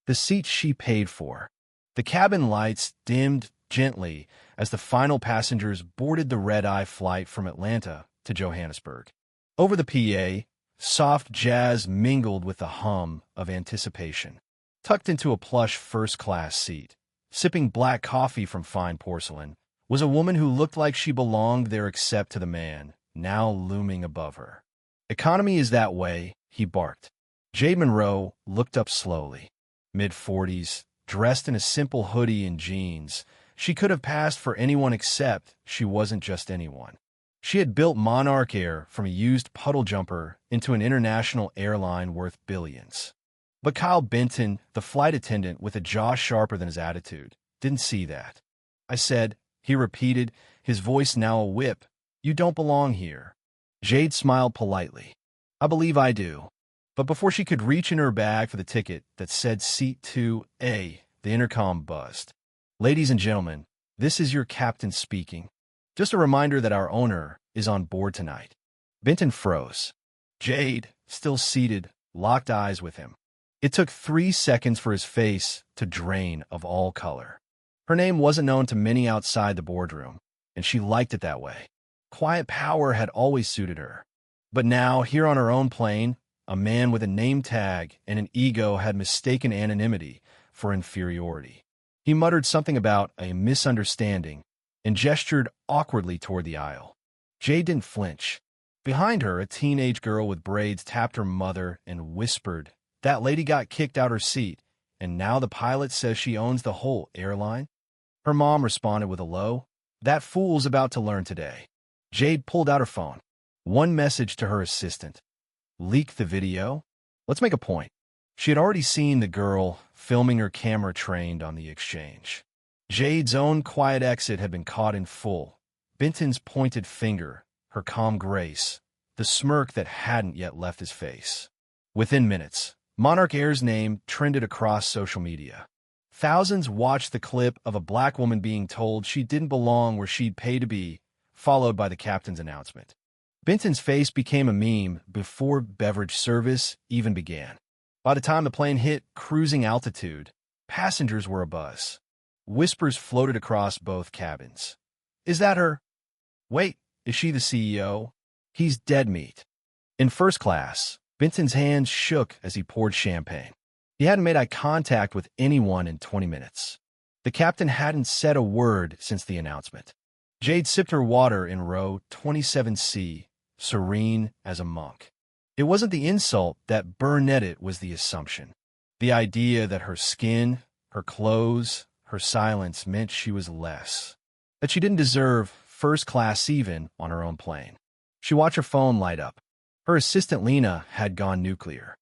the seat she paid for. The cabin lights dimmed gently as the final passengers boarded the red-eye flight from Atlanta to Johannesburg. Over the PA, soft jazz mingled with the hum of anticipation. Tucked into a plush first-class seat, sipping black coffee from fine porcelain, was a woman who looked like she belonged there except to the man, now looming above her. "Economy is that way," he barked. Jade Monroe looked up slowly. Mid-40s, dressed in a simple hoodie and jeans, she could have passed for anyone except she wasn't just anyone. She had built Monarch Air from a used puddle jumper into an international airline worth billions. But Kyle Benton, the flight attendant with a jaw sharper than his attitude, didn't see that. "I said," he repeated, his voice now a whip, "you don't belong here." Jade smiled politely. "I believe I do." But before she could reach in her bag for the ticket that said Seat 2A, the intercom buzzed. "Ladies and gentlemen, this is your captain speaking. Just a reminder that our owner is on board tonight." Benton froze. Jade, still seated, locked eyes with him. It took 3 seconds for his face to drain of all color. Her name wasn't known to many outside the boardroom, and she liked it that way. Quiet power had always suited her. But now, here on her own plane, a man with a name tag and an ego had mistaken anonymity for inferiority. He muttered something about a misunderstanding and gestured awkwardly toward the aisle. Jade didn't flinch. Behind her, a teenage girl with braids tapped her mother and whispered, "That lady got kicked out her seat, and now the pilot says she owns the whole airline?" Her mom responded with a low, "That fool's about to learn today." Jade pulled out her phone. One message to her assistant. "Leak the video? Let's make a point." She had already seen the girl filming her camera trained on the exchange. Jade's own quiet exit had been caught in full. Benton's pointed finger, her calm grace, the smirk that hadn't yet left his face. Within minutes, Monarch Air's name trended across social media. Thousands watched the clip of a black woman being told she didn't belong where she'd pay to be, followed by the captain's announcement. Benton's face became a meme before beverage service even began. By the time the plane hit cruising altitude, passengers were abuzz. Whispers floated across both cabins. "Is that her? Wait, is she the CEO? He's dead meat." In first class, Benton's hands shook as he poured champagne. He hadn't made eye contact with anyone in 20 minutes. The captain hadn't said a word since the announcement. Jade sipped her water in row 27C, serene as a monk. It wasn't the insult that burned it was the assumption. The idea that her skin, her clothes, her silence meant she was less. That she didn't deserve first class even on her own plane. She watched her phone light up. Her assistant Lena had gone nuclear.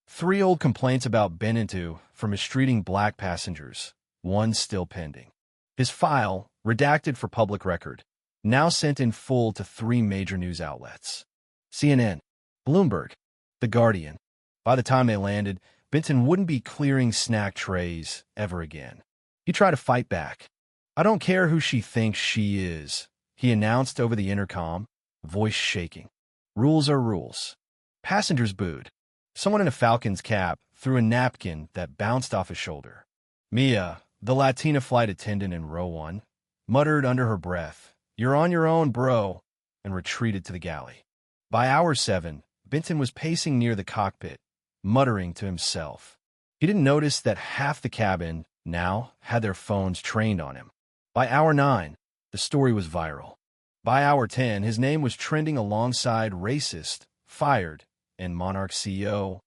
3 old complaints about Benito for mistreating black passengers, one still pending. His file, redacted for public record, now sent in full to 3 major news outlets. CNN, Bloomberg, The Guardian. By the time they landed, Benton wouldn't be clearing snack trays ever again. He tried to fight back. "I don't care who she thinks she is," he announced over the intercom, voice shaking. "Rules are rules." Passengers booed. Someone in a Falcon's cap threw a napkin that bounced off his shoulder. Mia, the Latina flight attendant in row 1, muttered under her breath, "You're on your own, bro," and retreated to the galley. By hour 7, Benton was pacing near the cockpit, muttering to himself. He didn't notice that half the cabin now had their phones trained on him. By hour 9, the story was viral. By hour 10, his name was trending alongside racist, fired, and Monarch CEO.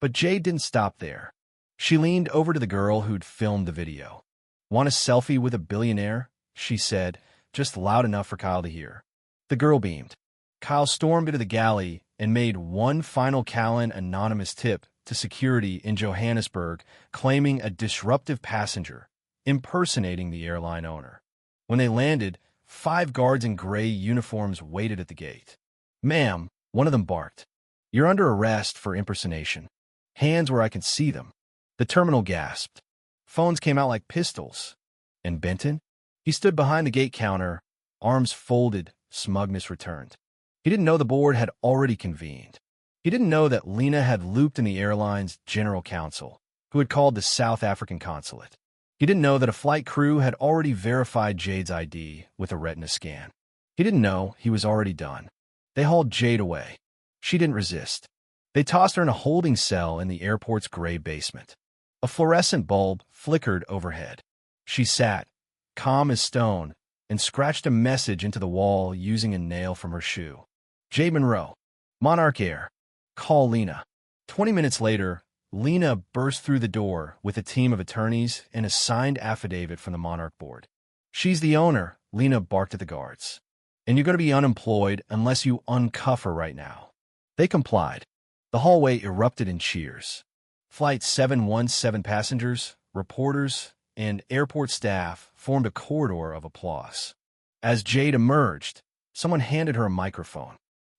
But Jade didn't stop there. She leaned over to the girl who'd filmed the video. "Want a selfie with a billionaire?" she said, just loud enough for Kyle to hear. The girl beamed. Kyle stormed into the galley and made one final Callan anonymous tip to security in Johannesburg, claiming a disruptive passenger, impersonating the airline owner. When they landed, 5 guards in gray uniforms waited at the gate. "Ma'am," one of them barked, "you're under arrest for impersonation. Hands where I can see them." The terminal gasped. Phones came out like pistols. And Benton? He stood behind the gate counter, arms folded, smugness returned. He didn't know the board had already convened. He didn't know that Lena had looped in the airline's general counsel. who had called the South African consulate. He didn't know that a flight crew had already verified Jade's ID with a retina scan. He didn't know he was already done. They hauled Jade away. She didn't resist. They tossed her in a holding cell in the airport's gray basement. A fluorescent bulb flickered overhead. She sat, calm as stone, and scratched a message into the wall using a nail from her shoe. Jade Monroe, Monarch Air. Call Lena. 20 minutes later, Lena burst through the door with a team of attorneys and a signed affidavit from the Monarch board. She's the owner, Lena barked at the guards. And you're going to be unemployed unless you uncuff her right now. They complied. The hallway erupted in cheers. Flight 717 passengers, reporters, and airport staff formed a corridor of applause. As Jade emerged, someone handed her a microphone.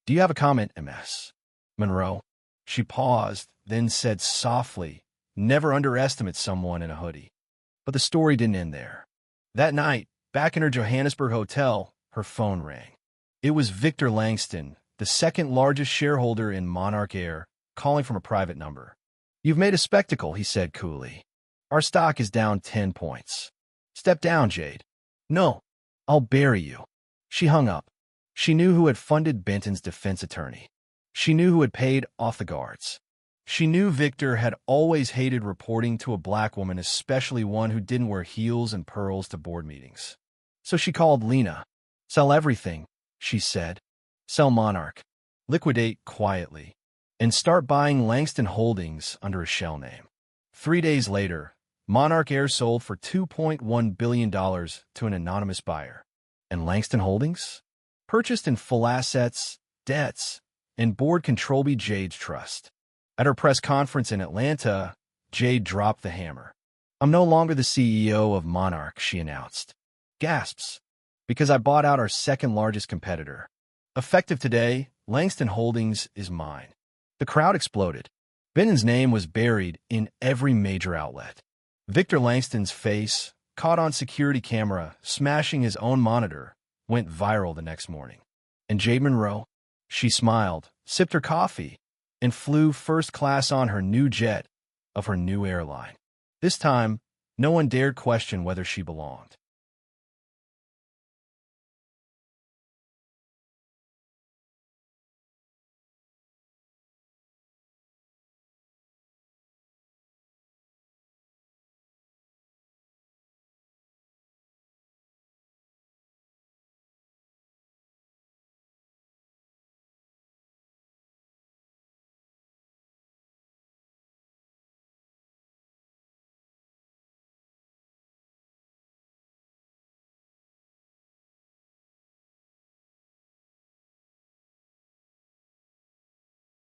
Do you have a comment, Ms. Monroe? She paused, then said softly, never underestimate someone in a hoodie. But the story didn't end there. That night, back in her Johannesburg hotel, her phone rang. It was Victor Langston, the second largest shareholder in Monarch Air, calling from a private number. You've made a spectacle, he said coolly. Our stock is down 10 points. Step down, Jade. No, I'll bury you. She hung up. She knew who had funded Benton's defense attorney. She knew who had paid off the guards. She knew Victor had always hated reporting to a black woman, especially one who didn't wear heels and pearls to board meetings. So she called Lena. Sell everything, she said. Sell Monarch. Liquidate quietly. And start buying Langston Holdings under a shell name. 3 days later, Monarch Air sold for $2.1 billion to an anonymous buyer. And Langston Holdings? Purchased in full assets, debts, and board control by Jade's trust. At her press conference in Atlanta, Jade dropped the hammer. I'm no longer the CEO of Monarch, she announced. Gasps. Because I bought out our second largest competitor. Effective today, Langston Holdings is mine. The crowd exploded. Benton's name was buried in every major outlet. Victor Langston's face, caught on security camera smashing his own monitor, went viral the next morning. And Jade Monroe? She smiled, sipped her coffee, and flew first class on her new jet of her new airline. This time, no one dared question whether she belonged.